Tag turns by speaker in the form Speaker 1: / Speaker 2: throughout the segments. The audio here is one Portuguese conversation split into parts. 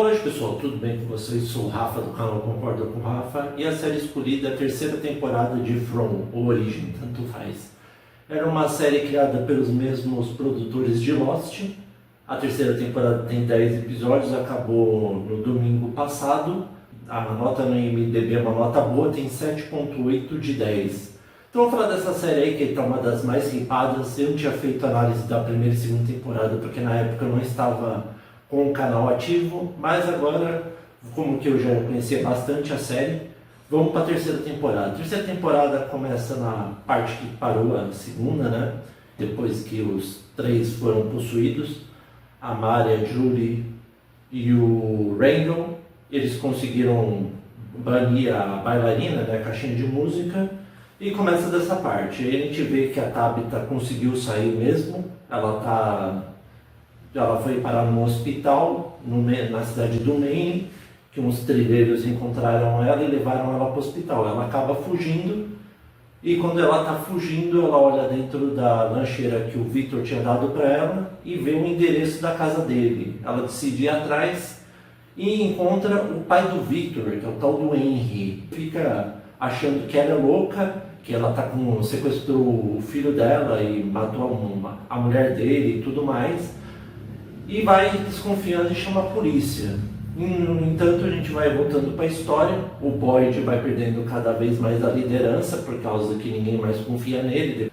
Speaker 1: Oi pessoal, tudo bem com vocês? Sou o Rafa do canal Concordo com o Rafa e a série escolhida é a terceira temporada de From, ou Origem, tanto faz. Era uma série criada pelos mesmos produtores de Lost. A terceira temporada tem 10 episódios, acabou no domingo passado. A nota no IMDb é uma nota boa, tem 7.8 de 10. Então vamos falar dessa série aí, que está uma das mais hypadas. Eu não tinha feito análise da primeira e segunda temporada, porque na época eu não estava com o canal ativo, mas agora, como que eu já conhecia bastante a série, vamos para a terceira temporada. A terceira temporada começa na parte que parou a segunda, né? Depois que os três foram possuídos, a Mari, a Julie e o Randall, eles conseguiram banir a bailarina, né, a caixinha de música, e começa dessa parte. Aí a gente vê que a Tabitha conseguiu sair mesmo, ela foi parar num hospital na cidade do Maine, que uns trilheiros encontraram ela e levaram ela para o hospital. Ela acaba fugindo e quando ela está fugindo, ela olha dentro da lancheira que o Victor tinha dado para ela e vê o endereço da casa dele. Ela decide ir atrás e encontra o pai do Victor, que é o tal do Henry. Fica achando que ela é louca, que ela sequestrou o filho dela e matou a mulher dele e tudo mais. E vai desconfiando e chama a polícia. No entanto, a gente vai voltando para a história. O Boyd vai perdendo cada vez mais a liderança por causa que ninguém mais confia nele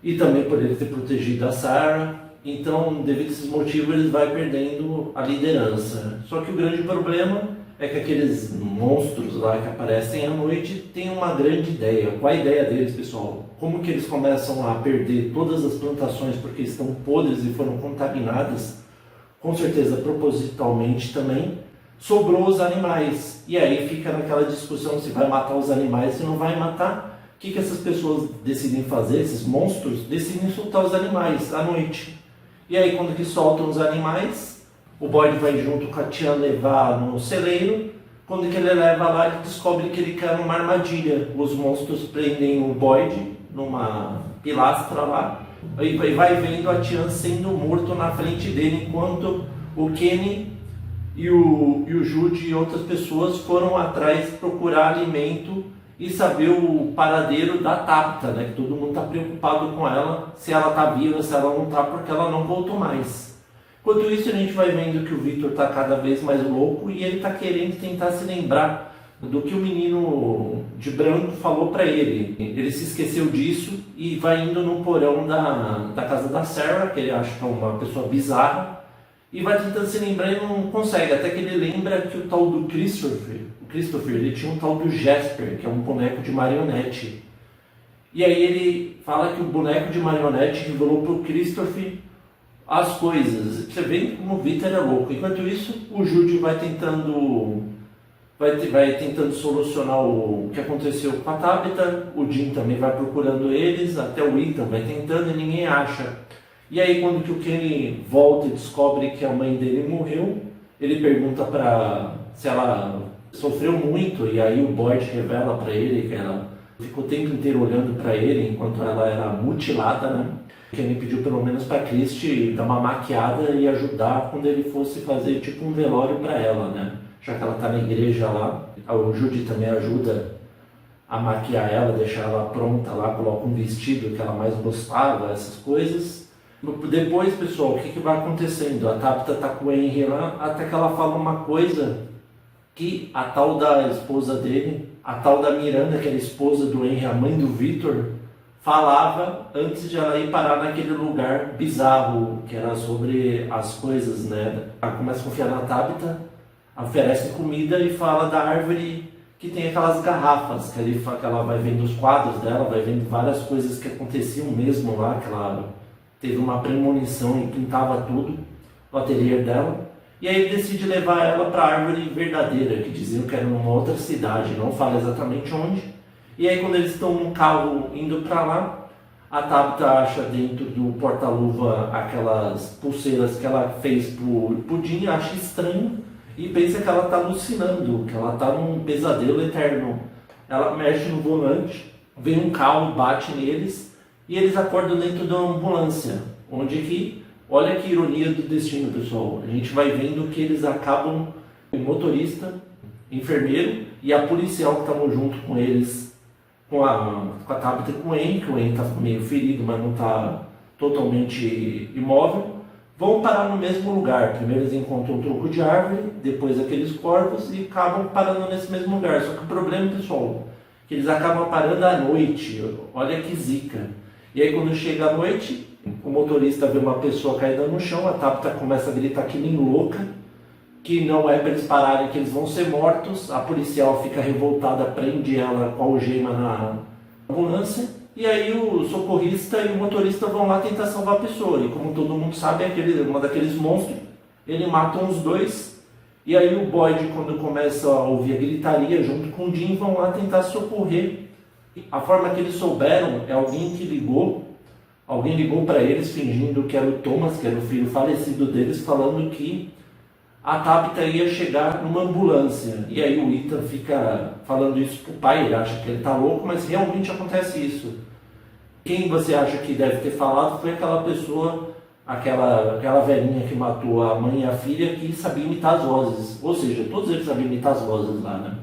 Speaker 1: e também por ele ter protegido a Sarah. Então, devido a esses motivos, ele vai perdendo a liderança. Só que o grande problema é que aqueles monstros lá que aparecem à noite têm uma grande ideia. Qual a ideia deles, pessoal? Como que eles começam a perder todas as plantações porque estão podres e foram contaminadas? Com certeza propositalmente também, sobrou os animais. E aí fica naquela discussão se vai matar os animais, se não vai matar. O que essas pessoas decidem fazer, esses monstros? Decidem soltar os animais à noite. E aí quando que soltam os animais, o Boyd vai junto com a Tian levar no celeiro. Quando que ele leva lá, ele descobre que ele cai numa armadilha. Os monstros prendem o Boyd numa pilastra lá. E vai vendo a Tian sendo morto na frente dele, enquanto o Kenny e o Jude e outras pessoas foram atrás procurar alimento e saber o paradeiro da Tabitha, né? Que todo mundo está preocupado com ela, se ela está viva, se ela não está, porque ela não voltou mais. Enquanto isso, a gente vai vendo que o Victor está cada vez mais louco e ele está querendo tentar se lembrar do que o menino de branco falou para ele. Ele se esqueceu disso e vai indo no porão da casa da Sarah, que ele acha que é uma pessoa bizarra, e vai tentando se lembrar e não consegue, até que ele lembra que o tal do Christopher, ele tinha um tal do Jasper, que é um boneco de marionete. E aí ele fala que o boneco de marionete revelou pro Christopher as coisas. Você vê como o Victor é louco. Enquanto isso, o Jude vai tentando solucionar o que aconteceu com a Tabitha. O Jim também vai procurando eles, até o Ethan vai tentando e ninguém acha. E aí quando que o Kenny volta e descobre que a mãe dele morreu, ele pergunta se ela sofreu muito, e aí o Boyd revela para ele que ela ficou o tempo inteiro olhando para ele enquanto ela era mutilada, né? O Kenny pediu pelo menos para Christie dar uma maquiada e ajudar quando ele fosse fazer tipo um velório para ela, né? Já que ela está na igreja lá. O Judy também ajuda a maquiar ela, deixar ela pronta lá, coloca um vestido que ela mais gostava, essas coisas. Depois, pessoal, o que vai acontecendo? A Tabitha está com o Henry lá, até que ela fala uma coisa que a tal da esposa dele, a tal da Miranda, que era a esposa do Henry, a mãe do Victor, falava antes de ela ir parar naquele lugar bizarro, que era sobre as coisas, né? Ela começa a confiar na Tabitha, oferece comida e fala da árvore que tem aquelas garrafas, que ela vai vendo os quadros dela, vai vendo várias coisas que aconteciam mesmo lá, que ela teve uma premonição e pintava tudo no ateliê dela. E aí ele decide levar ela para a árvore verdadeira, que diziam que era numa outra cidade, não fala exatamente onde. E aí quando eles estão no carro indo para lá, a Tabitha acha dentro do porta-luva aquelas pulseiras que ela fez pro Jim, acha estranho e pensa que ela está alucinando, que ela está num pesadelo eterno. Ela mexe no volante, vem um carro, bate neles e eles acordam dentro da ambulância, onde que, olha que ironia do destino, pessoal, a gente vai vendo que eles acabam o motorista, enfermeiro e a policial que estavam junto com eles, com a Tabitha e com o Henry, que o Henry está meio ferido, mas não está totalmente imóvel, vão parar no mesmo lugar. Primeiro eles encontram um tronco de árvore, depois aqueles corvos e acabam parando nesse mesmo lugar. Só que o problema, pessoal, que eles acabam parando à noite. Olha que zica. E aí quando chega a noite, o motorista vê uma pessoa caída no chão, a Tabitha começa a gritar que nem louca, que não é para eles pararem, que eles vão ser mortos. A policial fica revoltada, prende ela com a algema na ambulância. E aí o socorrista e o motorista vão lá tentar salvar a pessoa. E como todo mundo sabe, é uma daqueles monstros. Ele mata os dois. E aí o Boyd, quando começa a ouvir a gritaria, junto com o Jim, vão lá tentar socorrer. A forma que eles souberam é alguém que ligou. Alguém ligou para eles fingindo que era o Thomas, que era o filho falecido deles, falando que a Tabitha ia chegar numa ambulância. E aí o Ethan fica falando isso pro pai, ele acha que ele tá louco, mas realmente acontece isso. Quem você acha que deve ter falado foi aquela pessoa, aquela velhinha que matou a mãe e a filha, que sabia imitar as vozes. Ou seja, todos eles sabiam imitar as vozes lá, né?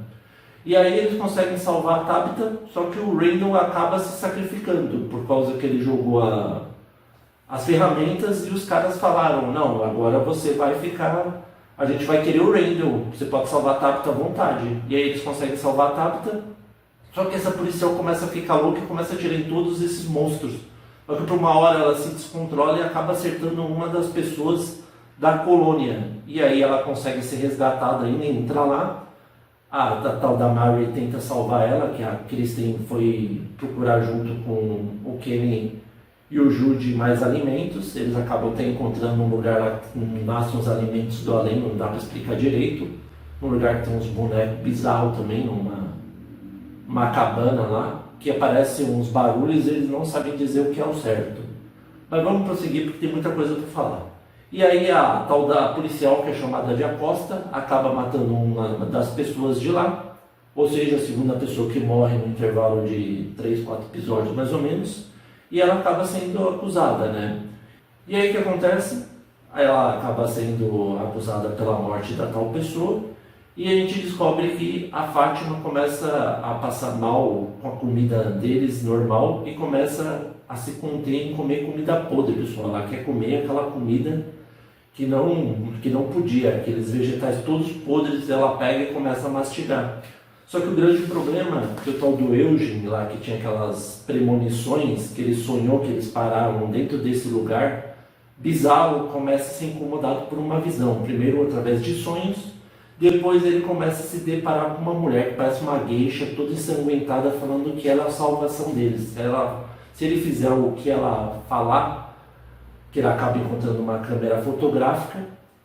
Speaker 1: E aí eles conseguem salvar a Tabitha, só que o Randall acaba se sacrificando, por causa que ele jogou as ferramentas e os caras falaram, não, agora você vai ficar... A gente vai querer o Randall, você pode salvar a Tabitha à vontade. E aí eles conseguem salvar a Tabitha, só que essa policial começa a ficar louca e começa a atirar em todos esses monstros. Só que por uma hora ela se descontrola e acaba acertando uma das pessoas da colônia. E aí ela consegue ser resgatada ainda, entra lá. A tal da Mary tenta salvar ela, que a Kristen foi procurar junto com o Kenny e o Jude mais alimentos. Eles acabam até encontrando um lugar lá que nascem os alimentos do além, não dá para explicar direito. Um lugar que tem uns bonecos bizarros também, uma cabana lá, que aparecem uns barulhos e eles não sabem dizer o que é o certo. Mas vamos prosseguir porque tem muita coisa para falar. E aí a tal da policial, que é chamada de Aposta, acaba matando uma das pessoas de lá, ou seja, a segunda pessoa que morre no intervalo de 3, 4 episódios mais ou menos, e ela acaba sendo acusada, né? E aí o que acontece? Ela acaba sendo acusada pela morte da tal pessoa, e a gente descobre que a Fátima começa a passar mal com a comida deles normal e começa a se conter em comer comida podre, pessoal. Ela quer comer aquela comida que não podia, aqueles vegetais todos podres, ela pega e começa a mastigar. Só que o grande problema é que o tal do Eugene lá, que tinha aquelas premonições, que ele sonhou que eles pararam dentro desse lugar bizarro, começa a ser incomodado por uma visão. Primeiro através de sonhos, depois ele começa a se deparar com uma mulher que parece uma geisha, toda ensanguentada, falando que ela é a salvação deles. Se ele fizer o que ela falar, que ele acaba encontrando uma câmera fotográfica,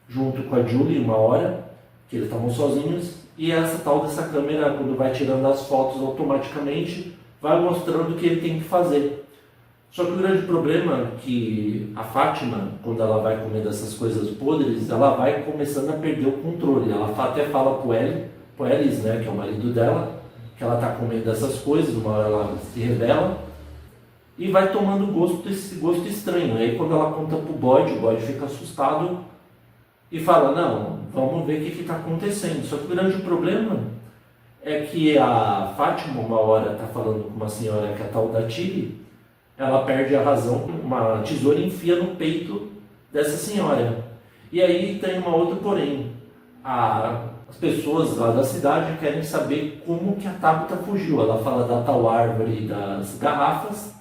Speaker 1: junto com a Julie, uma hora, que eles estavam sozinhos, e essa tal dessa câmera, quando vai tirando as fotos automaticamente, vai mostrando o que ele tem que fazer. Só que o grande problema é que a Fátima, quando ela vai comendo essas coisas podres, ela vai começando a perder o controle. Ela até fala pro Ellis, né, que é o marido dela, que ela está comendo essas coisas, uma hora ela se revela, e vai tomando esse gosto estranho. Aí quando ela conta pro Boyd, o Boyd fica assustado e fala, não, vamos ver o que está acontecendo. Só que o grande problema é que a Fátima, uma hora, está falando com uma senhora que é a tal da Tilly, ela perde a razão, uma tesoura enfia no peito dessa senhora. E aí tem uma outra porém. As pessoas lá da cidade querem saber como que a Tabitha fugiu. Ela fala da tal árvore das garrafas.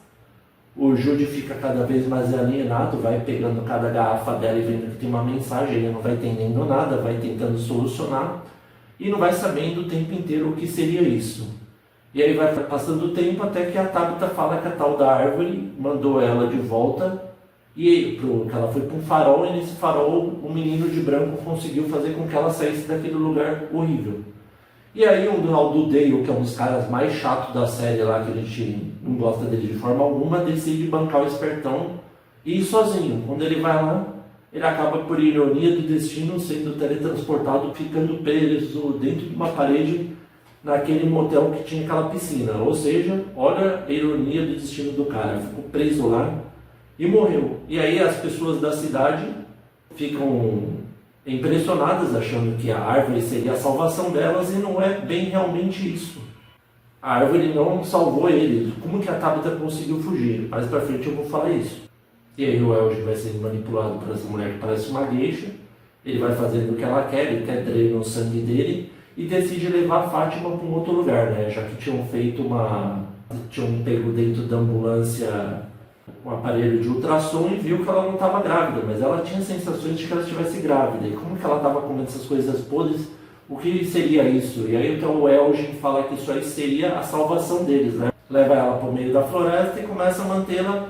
Speaker 1: O Jude fica cada vez mais alienado, vai pegando cada garrafa dela e vendo que tem uma mensagem, ele não vai entendendo nada, vai tentando solucionar e não vai sabendo o tempo inteiro o que seria isso. E aí vai passando o tempo até que a Tabitha fala que a tal da árvore mandou ela de volta que ela foi para um farol, e nesse farol um menino de branco conseguiu fazer com que ela saísse daquele lugar horrível. E aí o do Dale, que é um dos caras mais chatos da série lá, que a gente não gosta dele de forma alguma, decide bancar o espertão e ir sozinho. Quando ele vai lá, ele acaba, por ironia do destino, sendo teletransportado, ficando preso dentro de uma parede naquele motel que tinha aquela piscina. Ou seja, olha a ironia do destino do cara, ficou preso lá e morreu. E aí as pessoas da cidade ficam impressionadas, achando que a árvore seria a salvação delas, e não é bem realmente isso. A árvore não salvou ele. Como que a Tabitha conseguiu fugir? Mais pra frente eu vou falar isso. E aí o Elgin vai sendo manipulado por essa mulher que parece uma geisha. Ele vai fazendo o que ela quer, ele quer drena o sangue dele e decide levar a Fátima para um outro lugar, né? Já que tinham pego dentro da ambulância um aparelho de ultrassom e viu que ela não estava grávida, mas ela tinha sensações de que ela estivesse grávida. E como que ela estava comendo essas coisas podres? O que seria isso? E aí então o Elgin fala que isso aí seria a salvação deles, né? Leva ela para o meio da floresta e começa a mantê-la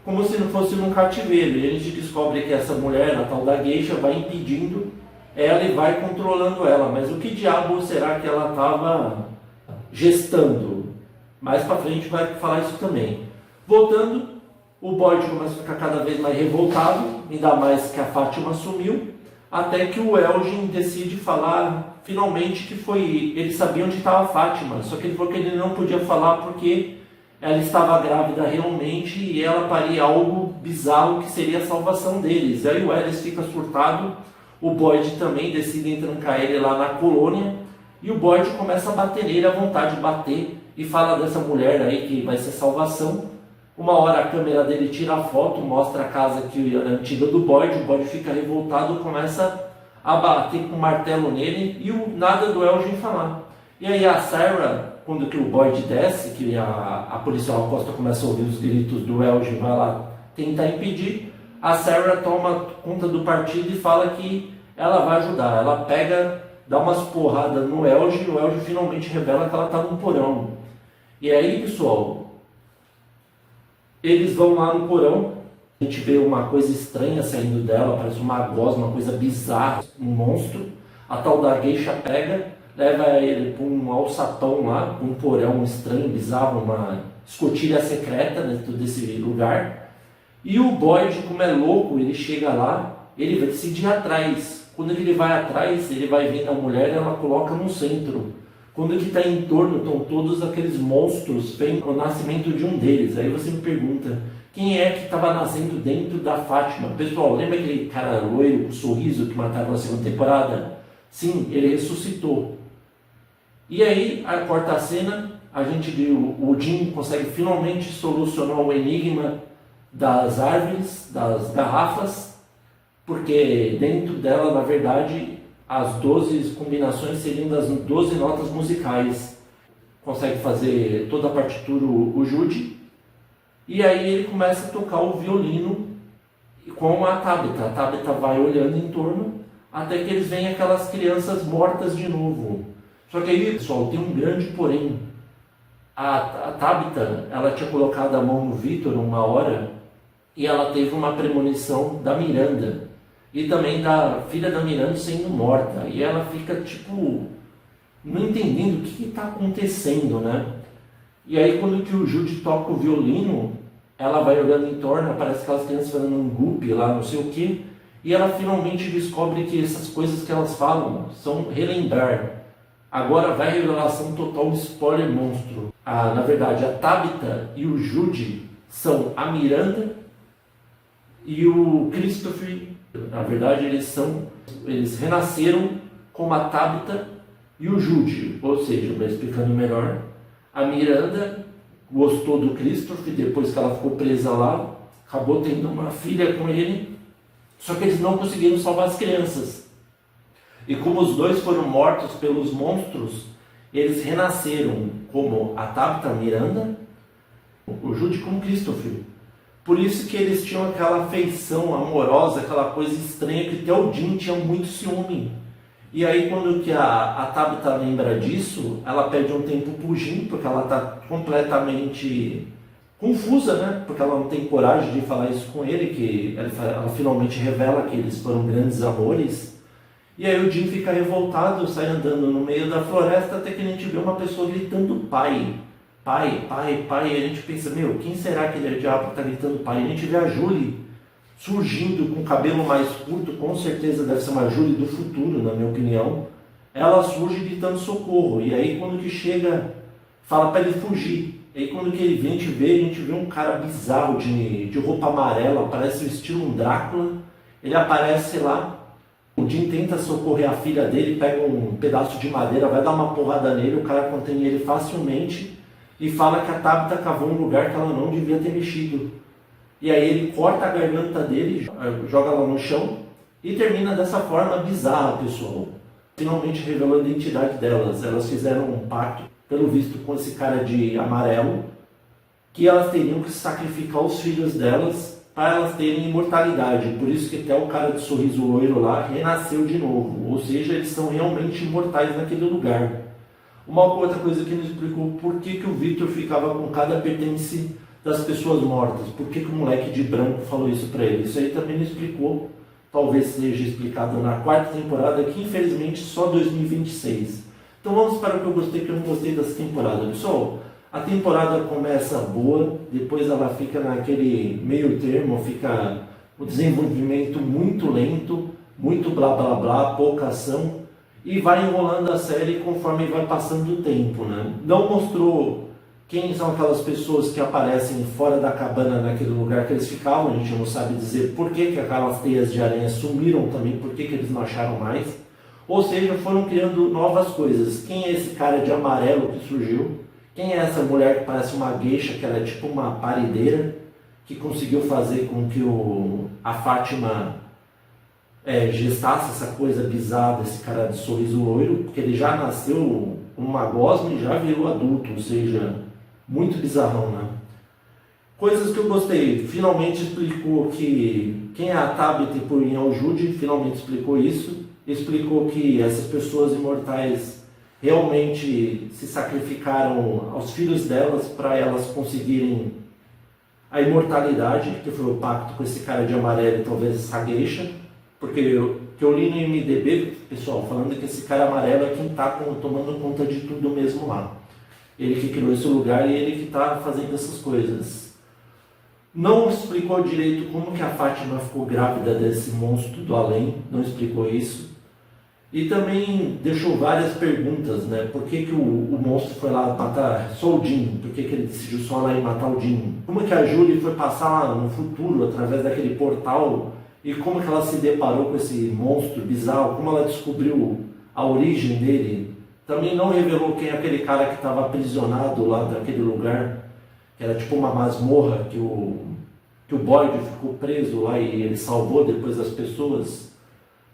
Speaker 1: como se não fosse num cativeiro. E a gente descobre que essa mulher, a tal da geisha, vai impedindo ela e vai controlando ela. Mas o que diabo será que ela estava gestando? Mais para frente vai falar isso também. Voltando, o Boyd começa a ficar cada vez mais revoltado, ainda mais que a Fátima sumiu, até que o Elgin decide falar finalmente que foi ele sabia onde estava a Fátima, só que ele falou que ele não podia falar porque ela estava grávida realmente e ela faria algo bizarro que seria a salvação deles. Aí o Ellis fica surtado, o Boyd também decide trancar ele lá na colônia e o Boyd começa a bater nele à vontade de bater e fala dessa mulher aí que vai ser salvação. Uma hora a câmera dele tira a foto, mostra a casa que era antiga do Boyd, o Boyd fica revoltado, começa a bater com o martelo nele e nada do Elgin falar. E aí a Sarah, quando que o Boyd desce, que a policial Acosta começa a ouvir os gritos do Elgin, vai lá tentar impedir, a Sarah toma conta do partido e fala que ela vai ajudar. Ela pega, dá umas porradas no Elgin e o Elgin finalmente revela que ela está num porão. E aí, pessoal, eles vão lá no porão, a gente vê uma coisa estranha saindo dela, parece uma gosma, uma coisa bizarra, um monstro. A tal da geisha pega, leva ele para um alçapão lá, um porão estranho, bizarro, uma escotilha secreta dentro desse lugar. E o Boyd, como é louco, ele chega lá, ele vai decidir ir atrás. Quando ele vai atrás, ele vai vendo a mulher e ela coloca no centro. Quando ele está em torno, estão todos aqueles monstros, vem o nascimento de um deles. Aí você me pergunta, quem é que estava nascendo dentro da Fátima? Pessoal, lembra aquele cara loiro com sorriso que mataram na segunda temporada? Sim, ele ressuscitou. E aí, a quarta cena, a gente viu, o Jim consegue finalmente solucionar o enigma das árvores, das garrafas, porque dentro dela, na verdade, as 12 combinações seriam das 12 notas musicais. Consegue fazer toda a partitura o Jude. E aí ele começa a tocar o violino com a Tabitha. A Tabitha vai olhando em torno até que eles veem aquelas crianças mortas de novo. Só que aí, pessoal, tem um grande porém. A Tabitha, ela tinha colocado a mão no Victor uma hora e ela teve uma premonição da Miranda. E também da filha da Miranda sendo morta. E ela fica, tipo, não entendendo o que está acontecendo, né? E aí, quando que o Jude toca o violino, ela vai olhando em torno, aparece aquelas crianças fazendo um gupe lá, não sei o quê. E ela finalmente descobre que essas coisas que elas falam são relembrar. Agora vai a revelação total de spoiler monstro. Na verdade, a Tabitha e o Jude são a Miranda e o Christopher. Na verdade, eles renasceram como a Tabitha e o Jude. Ou seja, explicando melhor, a Miranda gostou do Christopher depois que ela ficou presa lá, acabou tendo uma filha com ele, só que eles não conseguiram salvar as crianças. E como os dois foram mortos pelos monstros, eles renasceram como a Tabitha, a Miranda, o Jude como Christopher. Por isso que eles tinham aquela afeição amorosa, aquela coisa estranha, que até o Jim tinha muito ciúme. E aí quando que a Tabitha lembra disso, ela pede um tempo pro Jim, porque ela está completamente confusa, né? Porque ela não tem coragem de falar isso com ele, que ela finalmente revela que eles foram grandes amores. E aí o Jim fica revoltado, sai andando no meio da floresta, até que a gente vê uma pessoa gritando pai. Pai, pai, pai, e a gente pensa, meu, quem será que ele é diabo que está gritando pai? E a gente vê a Julie surgindo com o cabelo mais curto, com certeza deve ser uma Julie do futuro, na minha opinião. Ela surge gritando socorro, e aí quando que chega, fala para ele fugir. E aí quando que ele vem, a gente vê um cara bizarro de roupa amarela, parece o estilo um Drácula. Ele aparece lá, O Jim tenta socorrer a filha dele, pega um pedaço de madeira, vai dar uma porrada nele, o cara contém ele facilmente e fala que a Tabitha cavou um lugar que ela não devia ter mexido. E aí ele corta a garganta dele, joga ela no chão e termina dessa forma bizarra, pessoal. Finalmente revelou a identidade delas. Elas fizeram um pacto, pelo visto, com esse cara de amarelo, que elas teriam que sacrificar os filhos delas para elas terem imortalidade. Por isso que até o cara de sorriso loiro lá renasceu de novo. Ou seja, eles são realmente imortais naquele lugar. Uma outra coisa que nos explicou por que o Victor ficava com cada pertence das pessoas mortas. Por que o moleque de branco falou isso para ele. Isso aí também nos explicou. Talvez seja explicado na quarta temporada, que infelizmente só 2026. Então vamos para o que eu gostei e o que eu não gostei dessa temporada. Pessoal, a temporada começa boa, depois ela fica naquele meio termo, fica o desenvolvimento muito lento, muito blá blá blá, pouca ação, e vai enrolando a série conforme vai passando o tempo, né? Não mostrou quem são aquelas pessoas que aparecem fora da cabana naquele lugar que eles ficavam, a gente não sabe dizer por que aquelas teias de aranha sumiram também, por que eles não acharam mais. Ou seja, foram criando novas coisas. Quem é esse cara de amarelo que surgiu? Quem é essa mulher que parece uma geisha, que ela é tipo uma parideira, que conseguiu fazer com que a Fátima gestasse essa coisa bizarra desse cara de sorriso loiro, porque ele já nasceu uma gosma e já virou adulto, ou seja, muito bizarrão, né? Coisas que eu gostei, finalmente explicou que quem é a Tabitha por Judy, finalmente explicou isso, explicou que essas pessoas imortais realmente se sacrificaram aos filhos delas para elas conseguirem a imortalidade, que foi o pacto com esse cara de amarelo e talvez essa geisha, porque eu li no IMDb, pessoal, falando que esse cara amarelo é quem está tomando conta de tudo mesmo lá. Ele que criou esse lugar e ele que está fazendo essas coisas. Não explicou direito como que a Fátima ficou grávida desse monstro do além, não explicou isso. E também deixou várias perguntas, né? Por que o monstro foi lá matar só o Jim? Por que ele decidiu só lá e matar o Jim? Como que a Julie foi passar lá no futuro, através daquele portal? E como que ela se deparou com esse monstro bizarro? Como ela descobriu a origem dele? Também não revelou quem é aquele cara que estava aprisionado lá daquele lugar, que era tipo uma masmorra, que o Boyd ficou preso lá e ele salvou depois das pessoas.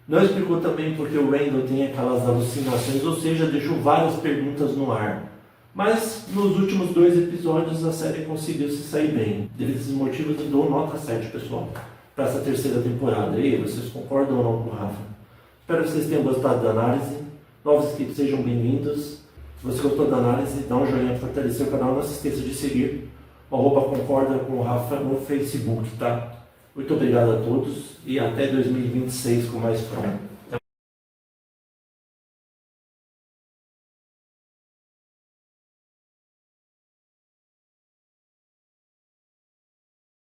Speaker 1: Não explicou também porque o Randall tem aquelas alucinações, ou seja, deixou várias perguntas no ar. Mas nos últimos 2 episódios a série conseguiu se sair bem. Devido a esses motivos eu dou nota 7, pessoal, para essa terceira temporada. E aí, vocês concordam ou não com o Rafa? Espero que vocês tenham gostado da análise. Novos inscritos, sejam bem-vindos. Se você gostou da análise, dá um joinha para fortalecer o canal. Não se esqueça de seguir o @concorda com o Rafa no Facebook, tá? Muito obrigado a todos e até 2026 com mais From.